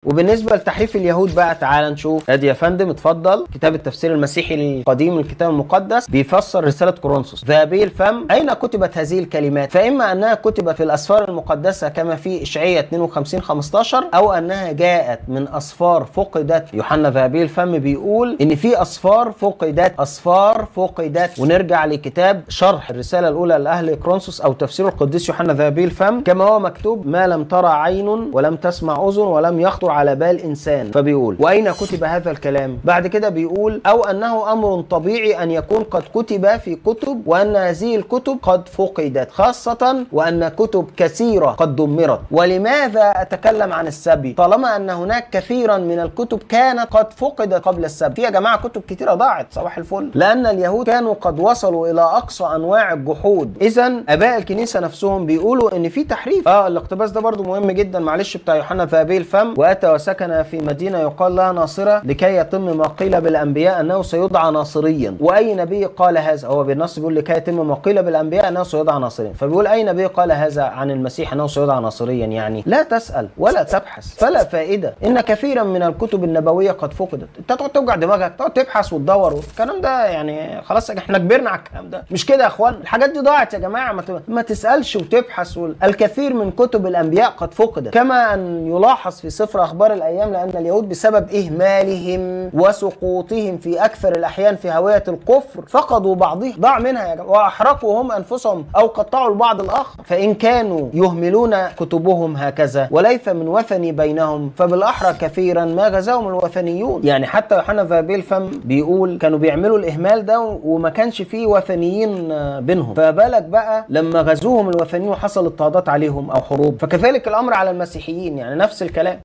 وبالنسبه لتحريف اليهود بقى، تعال نشوف. ادي يا فندم اتفضل كتاب التفسير المسيحي القديم الكتاب المقدس بيفسر رساله كورنثوس. ذهبي الفم، اين كتبت هذه الكلمات؟ فاما انها كتبت في الاسفار المقدسه كما في اشعياء 52:15، او انها جاءت من اسفار فقدت. يوحنا ذهبي الفم بيقول ان في اسفار فقدت. ونرجع لكتاب شرح الرساله الاولى لاهل كورنثوس او تفسير القديس يوحنا ذهبي الفم، كما هو مكتوب: ما لم ترى عين ولم تسمع اذن ولم يخطر على بال انسان. فبيقول واين كتب هذا الكلام؟ بعد كده بيقول: او انه امر طبيعي ان يكون قد كتب في كتب، وان هذه الكتب قد فقدت، خاصه وان كتب كثيره قد دمرت. ولماذا اتكلم عن السبي طالما ان هناك كثيرا من الكتب كانت قد فقدت قبل السبي؟ في يا جماعه كتب كثيره ضاعت، صباح الفل، لان اليهود كانوا قد وصلوا الى اقصى انواع الجحود. اذا اباء الكنيسه نفسهم بيقولوا ان في تحريف. الاقتباس ده برضو مهم جدا، معلش، بتاع يوحنا ذهبي الفم: واتى وسكن في مدينه يقال لها ناصره لكي يتم ما قيل بالانبياء انه سيدعى ناصريا. واي نبي قال هذا؟ هو بالنص بيقول لكي يتم ما قيل بالانبياء انه سيدعى ناصريا، فبيقول اي نبي قال هذا عن المسيح انه سيدعى ناصريا؟ يعني لا تسال ولا تبحث فلا فائده، ان كثيرا من الكتب النبويه قد فقدت. انت تقعد توجع دماغك، تقعد تبحث وتدور والكلام ده، يعني خلاص احنا كبرنا على الكلام ده، مش كده يا اخوان؟ الحاجات دي ضاعت يا جماعه، ما تسالش وتبحث. الكثير من كتب الانبياء قد فقدت، كما ان يلاحظ في سفر اخبار الايام، لان اليهود بسبب اهمالهم وسقوطهم في اكثر الاحيان في هويه الكفر فقدوا بعضهم، ضاع منها يا جماعه، واحرقوا هم انفسهم او قطعوا البعض الاخر. فان كانوا يهملون كتبهم هكذا وليس من وثني بينهم، فبالاحرى كثيرا ما غزاهم الوثنيون. يعني حتى يوحنا ذهبي الفم بيقول كانوا بيعملوا الاهمال ده وما كانش فيه وثنيين بينهم، فبالك بقى لما غزوهم الوثنيين وحصل اضطهادات عليهم او حروب. فكذلك الامر على المسيحيين، يعني نفس الكلام.